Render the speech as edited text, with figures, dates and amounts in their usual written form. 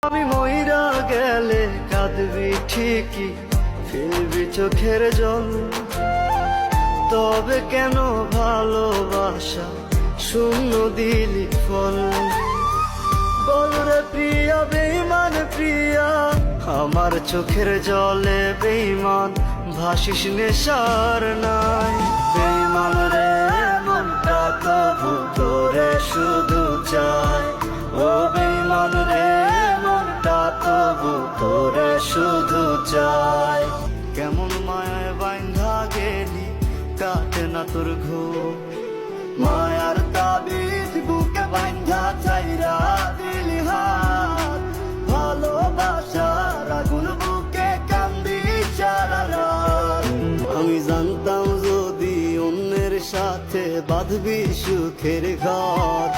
আমি মইরা গেলে কাঁদবি ঠিকই, ফেলবি চোখের জল, তবে কেন ভালোবাসা শূন্য দিলি ফল? বল রে প্রিয়া, বেঈমান প্রিয়া, আমার চোখের জলে বেঈমান ভাসিস নেশার নাই। বেঈমান রে মনটা তবু তোরে শুধু চায়, ও বেঈমান রে মনটা তবু তোরে শুধু চায়। কেমন মায়ায় বাইন্ধা গেলি, কাটে না তোর ঘুম, মায়ার তাবিজ বুকে বাইন্ধা চাইরা দিলি হাত, ভালোবাসার আগুন বুকে কান্দি সারা রাত। আমি জানতাম যদি অন্যের সাথে বাঁধবি সুখের ঘর,